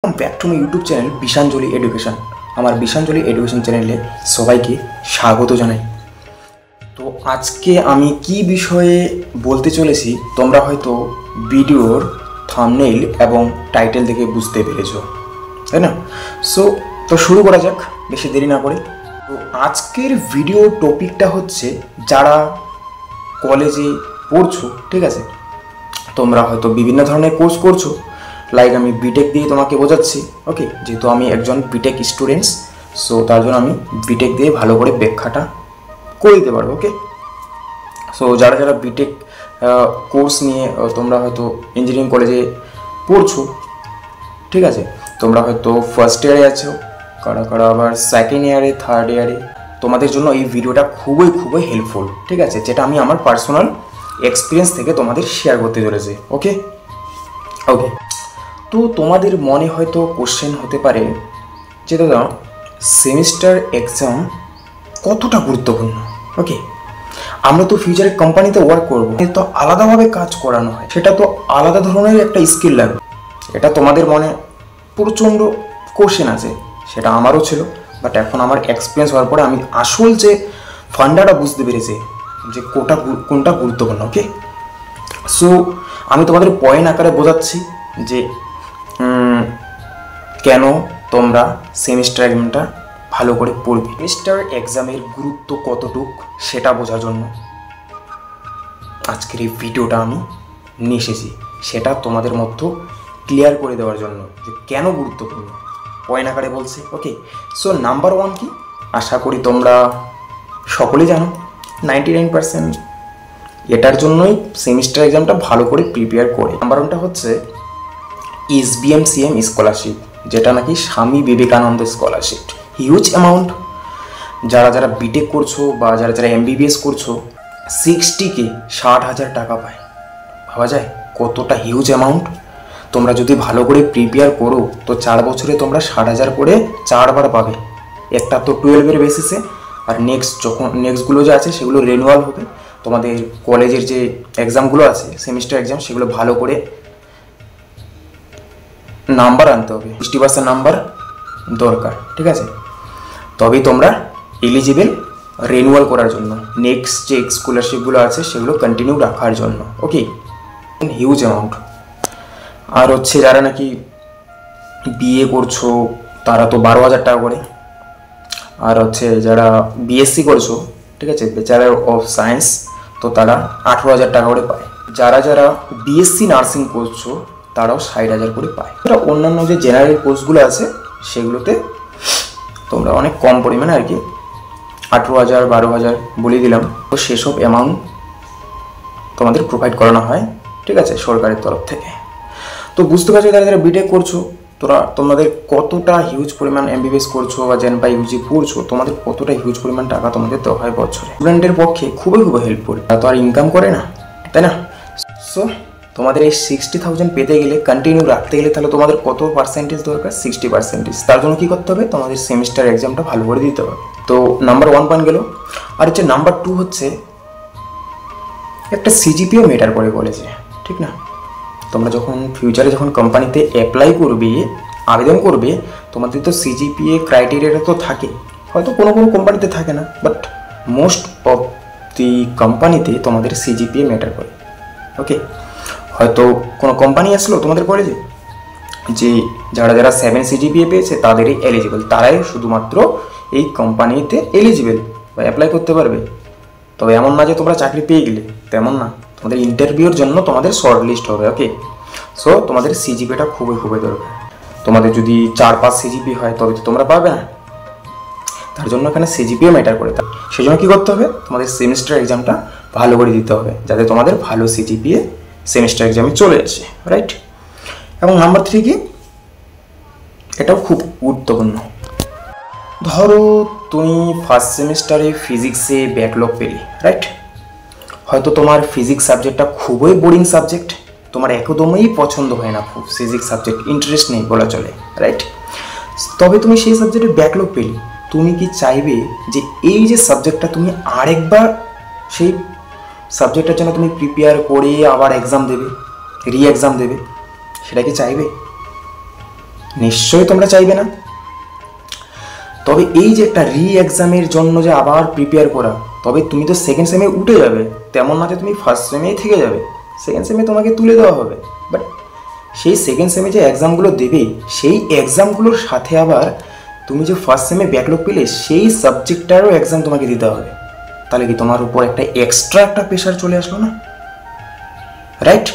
Back to my YouTube channel Bishanjali education. আমার Bishanjali education চ্যানেলে সবাইকে স্বাগত জানাই। তো আজকে আমি কি বিষয়ে বলতে চলেছি তোমরা হয়তো ভিডিওর থাম্বনেইল এবং টাইটেল দেখে বুঝতে পেরেছো, তাই না? তো শুরু করা যাক বেশি দেরি না করে। তো আজকের ভিডিও টপিকটা হচ্ছে যারা কলেজে পড়ছো, ঠিক আছে, তোমরা হয়তো বিভিন্ন ধরনের কোর্স করছো, লাইক আমি বিটেক দিয়ে তোমাকে বোঝাচ্ছি। ওকে, যেহেতু আমি একজন বিটেক স্টুডেন্টস, সো তার জন্য আমি বিটেক দিয়ে ভালো করে ব্যাখ্যাটা করে দিতে পারবো। ওকে, সো যারা যারা বিটেক কোর্স নিয়ে তোমরা হয়তো ইঞ্জিনিয়ারিং কলেজে পড়ছো, ঠিক আছে, তোমরা হয়তো ফার্স্ট ইয়ারে আছো, কারা কারা আবার সেকেন্ড ইয়ারে, থার্ড ইয়ারে, তোমাদের জন্য এই ভিডিওটা খুবই খুবই হেল্পফুল, ঠিক আছে, যেটা আমি আমার পার্সোনাল এক্সপিরিয়েন্স থেকে তোমাদের শেয়ার করতে চলেছি। ওকে ওকে তো তোমাদের মনে হয়তো কোশ্চেন হতে পারে যে দাদা সেমিস্টার এক্সাম কতটা গুরুত্বপূর্ণ। ওকে, আমরা তো ফিউচারে কোম্পানিতে ওয়ার্ক করবো, তো আলাদাভাবে কাজ করানো হয়, সেটা তো আলাদা ধরনের একটা স্কিল লাগবে। এটা তোমাদের মনে প্রচণ্ড কোশ্চেন আছে, সেটা আমারও ছিল, বাট এখন আমার এক্সপিরিয়েন্স হওয়ার পরে আমি আসল যে ফান্ডাটা বুঝতে পেরেছি যে কোনটা গুরুত্বপূর্ণ। ওকে, সো আমি তোমাদের পয়েন্ট আকারে বোঝাচ্ছি যে কেন তোমরা সেমিস্টার এক্সামটা ভালো করে পড়বে। সেমিস্টার এক্সামের গুরুত্ব কতটুক সেটা বোঝার জন্য আজকের এই ভিডিওটা আমি নিয়ে এসেছি, সেটা তোমাদের মধ্যে ক্লিয়ার করে দেওয়ার জন্য যে কেন গুরুত্বপূর্ণ, পয়েন্ট আকারে বলছি। ওকে, সো নাম্বার ওয়ান কি, আশা করি তোমরা সকলেই জানো, 99% এটার জন্যই সেমিস্টার এক্সামটা ভালো করে প্রিপেয়ার করে। নাম্বার ওয়ানটা হচ্ছে SBMCM স্কলারশিপ, যেটা নাকি Swami Vivekananda scholarship. Huge amount. যারা যারা বিটেক করছো বা যারা যারা MBBS করছো 60K 60,000 টাকা পায়। ভাবা যায় কতটা হিউজ অ্যামাউন্ট। তোমরা যদি ভালো করে প্রিপেয়ার করো তো 4 বছরে তোমরা 60,000 করে 4 বার পাবে। একটা তো 12-এর বেসিসে, আর নেক্সটগুলো যে আছে সেগুলো রিনিউয়াল হবে। তোমাদের কলেজের যে এক্সামগুলো আছে সেমিস্টার এক্সাম, সেগুলো ভালো করে নাম্বার আনতে হবে, 60% নাম্বার দরকার, ঠিক আছে, তবেই তোমরা এলিজিবল রিনিউয়াল করার জন্য, নেক্সট যে স্কলারশিপগুলো আছে সেগুলো কন্টিনিউ রাখার জন্য। ওকে, হিউজ অ্যামাউন্ট। আর হচ্ছে যারা নাকি বিএ করছো তারা তো 12,000 টাকা করে, আর হচ্ছে যারা BSc করছো, ঠিক আছে, ব্যাচেলর অফ সায়েন্স, তো তারা 18,000 টাকা করে পায়। যারা যারা BSc নার্সিং করছো তারাও 60,000 করে পায়। এটা অন্যান্য যে জেনারেল কোর্সগুলো আছে সেগুলোতে তোমরা অনেক কম পরিমাণে আর কি 18,000 12,000 বলে দিলাম, তো সেসব অ্যামাউন্ট তোমাদের প্রোভাইড করানো হয়, ঠিক আছে, সরকারের তরফ থেকে। তো বুঝতে পারছো যারা যারা বিটেক করছো তোমাদের কতটা হিউজ পরিমাণ MBBS করছো বা জেন বা UG পড়ছো, তোমাদের কতটা হিউজ পরিমাণ টাকা তোমাদের দেওয়া হয় বছরে। স্টুডেন্টের পক্ষে খুবই খুবই হেল্পফুল, তারা তো আর ইনকাম করে না, তাই না? সো তোমাদের এই 60,000 পেতে গেলে, কন্টিনিউ রাখতে গেলে, তাহলে তোমাদের কত পার্সেন্টেজ দরকার? 60%। তার জন্য কী করতে হবে? তোমাদের সেমিস্টার এক্সামটা ভালো করে দিতে হবে। তো নাম্বার 1 পয়েন্ট গেল। আর হচ্ছে নাম্বার 2 হচ্ছে একটা CGPA ম্যাটার করে কলেজে, ঠিক না? তোমরা যখন ফিউচারে যখন কোম্পানিতে অ্যাপ্লাই করবে, আবেদন করবে, তোমাদের তো CGPA ক্রাইটেরিয়াটা তো থাকে, হয়তো কোনো কোনো কোম্পানিতে থাকে না, বাট মোস্ট অফ দি কোম্পানিতে তোমাদের CGPA ম্যাটার করে। ওকে, হয়তো কোনো কোম্পানি আসলো তোমাদের কলেজে যে যারা যারা 7 CGPA পেয়েছে তাদেরই এলিজিবল, তারাই শুধুমাত্র এই কোম্পানিতে এলিজিবল বা অ্যাপ্লাই করতে পারবে। তবে এমন না যে তোমরা চাকরি পেয়ে গেলে, তেমন না, তোমাদের ইন্টারভিউর জন্য তোমাদের শর্ট লিস্ট হবে। ওকে, সো তোমাদের CGPAটা খুবই খুবই দরকার। তোমাদের যদি 4-5 CGPA হয় তবে তো তোমরা পাবে না, তার জন্য এখানে CGPA ম্যাটার করে। সেই জন্য কী করতে হবে? তোমাদের সেমিস্টার এক্সামটা ভালো করে দিতে হবে, যাতে তোমাদের ভালো CGPA সেমিস্টার এক্সামে চলে আসে, রাইট? এবং নাম্বার 3 কি, এটাও খুব গুরুত্বপূর্ণ। ধরো তুমি ফার্স্ট সেমিস্টারে ফিজিক্সে ব্যাকলগ পেলে, রাইট? হয়তো তোমার ফিজিক্স সাবজেক্টটা খুবই বোরিং সাবজেক্ট, তোমার একদমই পছন্দ হয় না, খুব ফিজিক্স সাবজেক্ট ইন্টারেস্ট নেই বলা চলে, রাইট? তবে তুমি সেই সাবজেক্টে ব্যাকলগ পেলে, তুমি কি চাইবে যে এই যে সাবজেক্টটা তুমি আরেকবার সেই সাবজেক্টের জন্য তুমি প্রিপেয়ার করে আবার এক্সাম দেবে, রি এক্সাম দেবে, সেটা কি চাইবে? নিশ্চয়ই তোমরা চাইবে না। তবে এই যে একটা এক্সামের জন্য যে আবার প্রিপেয়ার করা, তবে তুমি তো সেকেন্ড সেমে উঠে যাবে, তেমন না যে তুমি ফার্স্ট সেমেই থেকে যাবে। সেকেন্ড সেমে তোমাকে তুলে দেওয়া হবে, বাট সেই সেকেন্ড সেমে যে এক্সামগুলো দেবে, সেই এক্সামগুলোর সাথে আবার তুমি যে ফার্স্ট সেমে ব্যাকলগ পেলে সেই সাবজেক্টটারও এক্সাম তোমাকে দিতে হবে। তাহলে কি তোমার উপর একটা এক্সট্রা একটা প্রেশার চলে আসলো না, রাইট?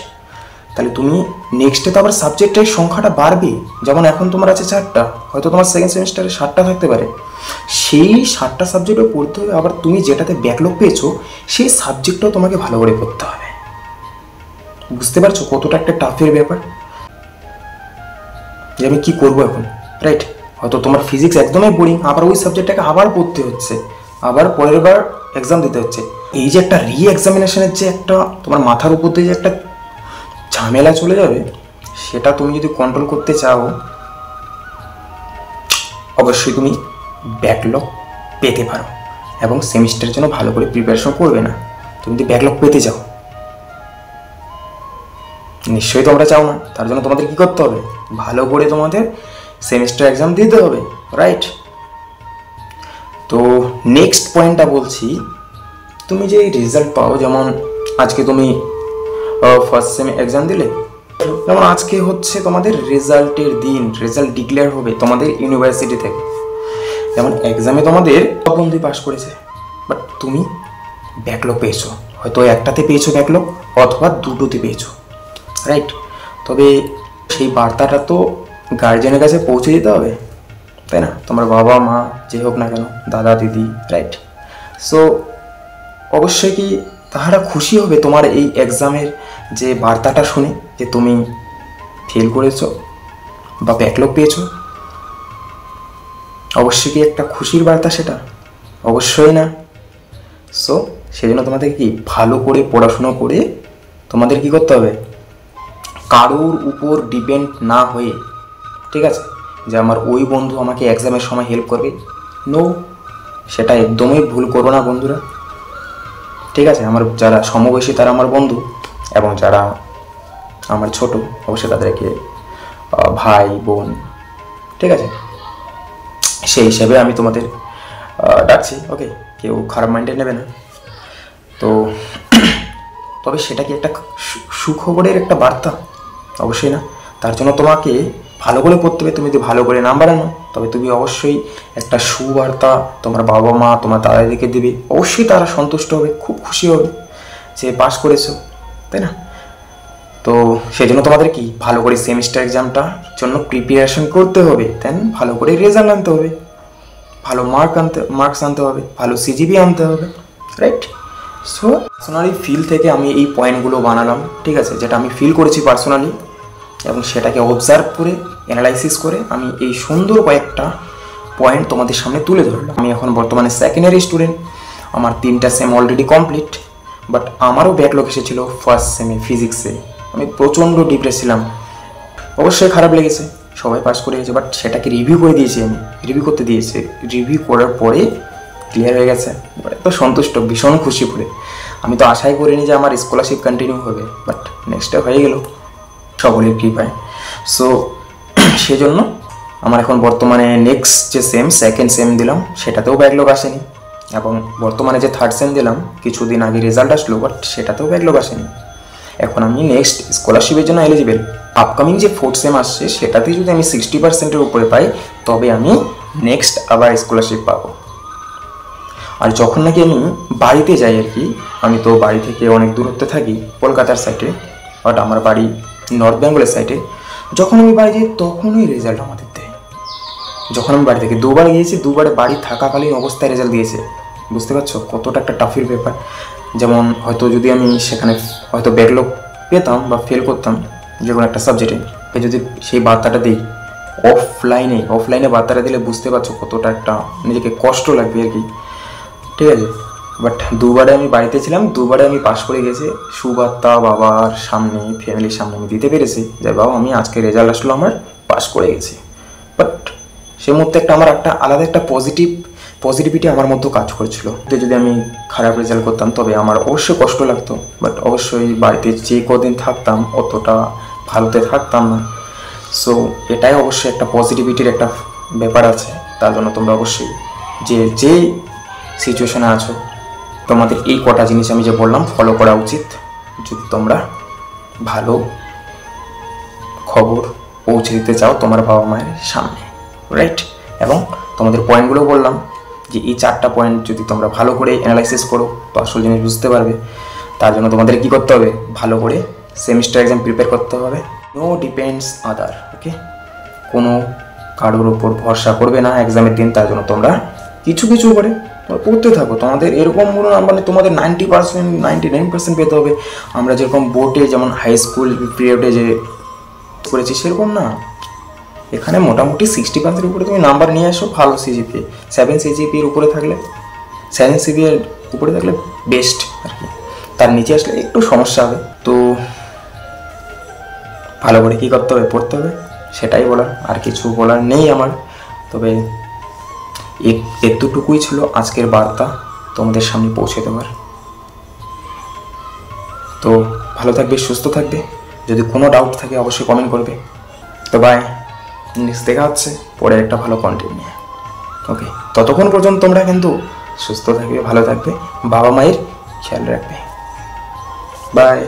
তাহলে তুমি নেক্সটে তো আবার সাবজেক্টের সংখ্যাটা বাড়বে। যেমন এখন তোমার আছে 4টা, হয়তো তোমার সেকেন্ড সেমিস্টারে 7টা থাকতে পারে। সেই 7টা সাবজেক্টও পড়তে হবে, আবার তুমি যেটাতে ব্যাকলগ পেয়েছো সেই সাবজেক্টটাও তোমাকে ভালো করে পড়তে হবে। বুঝতে পারছো কতটা একটা টাফের ব্যাপার যে আমি কী করবো এখন, রাইট? হয়তো তোমার ফিজিক্স একদমই বোরিং, আবার ওই সাবজেক্টটাকে আবার পড়তে হচ্ছে, আবার পরের বার এক্সাম দিতে হচ্ছে। এই যে একটা এক্সামিনেশনের যে একটা তোমার মাথার উপর দিয়ে যে একটা ঝামেলা চলে যাবে, সেটা তুমি যদি কন্ট্রোল করতে চাও, অবশ্যই তুমি ব্যাকলগ পেতে পারো এবং সেমিস্টারের জন্য ভালো করে প্রিপারেশন করবে না। তুমি যদি ব্যাকলগ পেতে চাও, নিশ্চয়ই তোমরা চাও না, তার জন্য তোমাদের কী করতে হবে? ভালো করে তোমাদের সেমিস্টার এক্সাম দিতে হবে, রাইট? তো নেক্সট পয়েন্টটা বলছি, তুমি যে রেজাল্ট পাও, যেমন আজকে তুমি ফার্স্ট সেমে এক্সাম দিলে, যেমন আজকে হচ্ছে তোমাদের রেজাল্টের দিন, রেজাল্ট ডিক্লেয়ার হবে তোমাদের ইউনিভার্সিটি থেকে। যেমন এক্সামে তোমাদের সব বন্ধুই পাস করেছে, বাট তুমি ব্যাকলগ পেয়েছো, হয়তো একটাতে পেয়েছো ব্যাকলগ অথবা দুটোতে পেয়েছো, রাইট? তবে সেই বার্তাটা তো গার্জেনের কাছে পৌঁছে দিতে হবে, তাই না? তোমার বাবা মা যে হোক না কেন, দাদা দিদি, রাইট? সো অবশ্যই কি তাহারা খুশি হবে তোমার এই এক্সামের যে বার্তাটা শুনে, যে তুমি ফেল করেছো বা ব্যাকলগ পেয়েছো? অবশ্যই কি একটা খুশির বার্তা সেটা? অবশ্যই না। সো সেজন্য তোমাদের কি ভালো করে পড়াশুনো করে তোমাদের কি করতে হবে? কারোর উপর ডিপেন্ড না হয়ে, ঠিক আছে, যে আমার ওই বন্ধু আমাকে এক্সামের সময় হেল্প করবে, নো, সেটা একদমই ভুল করো না বন্ধুরা, ঠিক আছে? আমার যারা সমবয়সী তারা আমার বন্ধু, এবং যারা আমার ছোট অবশ্যই তাদেরকে ভাই বোন, ঠিক আছে? সেই হিসাবে আমি তোমাদের ডাকছি, ওকে? কেউ খারাপ মাইন্ডে নেবে না। তো তবে সেটা কি একটা সুখবরের একটা বার্তা? অবশ্যই না। তার জন্য তোমাকে ভালো করে পড়তে হবে। তুমি যদি ভালো করে নাম্বার আনো, তবে তুমি অবশ্যই একটা সুবার্তা তোমার বাবা মা তোমার দাদাদিকে দেবে, অবশ্যই তারা সন্তুষ্ট হবে, খুব খুশি হবে যে পাস করেছো, তাই না? তো সেই জন্য তোমাদের কি ভালো করে সেমিস্টার এক্সামটার জন্য প্রিপারেশন করতে হবে, দেন ভালো করে রেজাল্ট আনতে হবে, ভালো মার্কস আনতে হবে, ভালো সিজিপি আনতে হবে, রাইট? সো পার্সোনালি ফিল থেকে আমি এই পয়েন্টগুলো বানালাম, ঠিক আছে, যেটা আমি ফিল করেছি পার্সোনালি, এবং সেটাকে অবজার্ভ করে অ্যানালাইসিস করে আমি এই সুন্দর কয়েকটা পয়েন্ট তোমাদের সামনে তুলে ধরলাম। আমি এখন বর্তমানে সেকেন্ড ইয়ার স্টুডেন্ট, আমার 3টা সেম অলরেডি কমপ্লিট, বাট আমারও ব্যাকলগ এসেছিলো ফার্স্ট সেমে ফিজিক্সে। আমি প্রচণ্ড ডিপ্রেস ছিলাম, অবশ্যই খারাপ লেগেছে, সবাই পাস করে গেছে, বাট সেটাকে রিভিউ করে দিয়েছি, আমি রিভিউ করতে দিয়েছি, রিভিউ করার পরে ক্লিয়ার হয়ে গেছে, তো সন্তুষ্ট, ভীষণ খুশি করে। আমি তো আশাই করিনি যে আমার স্কলারশিপ কন্টিনিউ হবে, বাট নেক্সটটা হয়ে গেল সকলের কৃপায়। সো সেই জন্য আমার এখন বর্তমানে নেক্সট যে সেকেন্ড সেম দিলাম, সেটাতেও ব্যাকলগ আসেনি, এবং বর্তমানে যে থার্ড সেম দিলাম কিছুদিন আগে রেজাল্ট আসলো, বাট সেটাতেও ব্যাকলগ আসেনি। এখন আমি নেক্সট স্কলারশিপের জন্য এলিজিবল। আপকামিং যে ফোর্থ সেম আসছে সেটাতে যদি আমি 60%-এর উপরে পাই, তবে আমি নেক্সট আবার স্কলারশিপ পাবো। আর যখন নাকি আমি বাড়িতে যাই আর কি, আমি তো বাড়ি থেকে অনেক দূরত্বে থাকি, কলকাতার সাইডে, বাট আমার বাড়ি নর্থ বেঙ্গলের সাইডে। যখন আমি বাড়ি যাই তখনই রেজাল্ট আমাদের দেয়। যখন আমি বাড়ি থেকে 2বার গিয়েছি, 2বারে বাড়ি থাকাকালীন অবস্থায় রেজাল্ট দিয়েছে। বুঝতে পারছো কতটা একটা টাফের ব্যাপার? যেমন হয়তো যদি আমি সেখানে হয়তো ব্যাকলগ পেতাম বা ফেল করতাম যে কোনো একটা সাবজেক্টে, যদি সেই বার্তাটা দিই অফলাইনে বার্তাটা দিলে বুঝতে পারছো কতটা একটা নিজেকে কষ্ট লাগবে আর কি, ঠিক আছে? বাট 2বারে আমি বাড়িতে ছিলাম, 2বারে আমি পাস করে গেছি, সুবার্তা বাবার সামনে, ফ্যামিলির সামনে আমি দিতে পেরেছি যে বাবা আমি আজকে রেজাল্ট আসলো, আমার পাস করে গেছি। বাট সে মুহূর্তে আমার একটা আলাদা একটা পজিটিভিটি আমার মধ্যে কাজ করেছিল। যদি আমি খারাপ রেজাল্ট করতাম তবে আমার অবশ্যই কষ্ট লাগতো, বাট অবশ্যই বাড়িতে যে কদিন থাকতাম অতটা ভালোতে থাকতাম না। সো এটাই অবশ্যই একটা পজিটিভিটির একটা ব্যাপার আছে। তার জন্য তোমরা অবশ্যই যে সিচুয়েশনে আছো তোমাদের এই কটা জিনিস আমি যে বললাম ফলো করা উচিত, যদি তোমরা ভালো খবর পৌঁছে দিতে চাও তোমার বাবা মায়ের সামনে, রাইট? এবং তোমাদের পয়েন্টগুলো বললাম যে এই 4টা পয়েন্ট যদি তোমরা ভালো করে অ্যানালাইসিস করো তো আসল জিনিস বুঝতে পারবে। তার জন্য তোমাদের কী করতে হবে, ভালো করে সেমিস্টার এক্সাম প্রিপেয়ার করতে হবে। নো ডিপেন্ডস আদার, ওকে? কোনো কারোর ওপর ভরসা করবে না এক্সামের দিন। তার জন্য তোমরা কিছু করে তোমরা পড়তে থাকো। তোমাদের এরকম কোনো মানে তোমাদের 90% 99% পেতে হবে। আমরা যেরকম বোর্ডে যেমন হাই স্কুল পিরিয়ডে যে করেছি সেরকম না, এখানে মোটামুটি 60% উপরে তুমি নাম্বার নিয়ে আসো। ভালো সিজিপিএ 7 সিজিপিএর উপরে থাকলে, 7 সিজিপিএর উপরে থাকলে বেস্ট আর কি। তার নিচে আসলে একটু সমস্যা হবে। তো ভালো করে কী করতে হবে, পড়তে হবে, সেটাই বলার, আর কিছু বলার নেই আমার। তবে এতটুকুই ছিল আজকের বার্তা তোমাদের সামনে পৌঁছে দেওয়ার। তো ভালো থাকবে, সুস্থ থাকবে। যদি কোনো ডাউট থাকে অবশ্যই কমেন্ট করবে। তো বাই, নেক্সট দেখা হচ্ছে পরে একটা ভালো কন্টেন্ট নিয়ে। ওকে, ততক্ষণ পর্যন্ত তোমরা কিন্তু সুস্থ থাকবে, ভালো থাকবে, বাবা মায়ের খেয়াল রাখবে। বাই।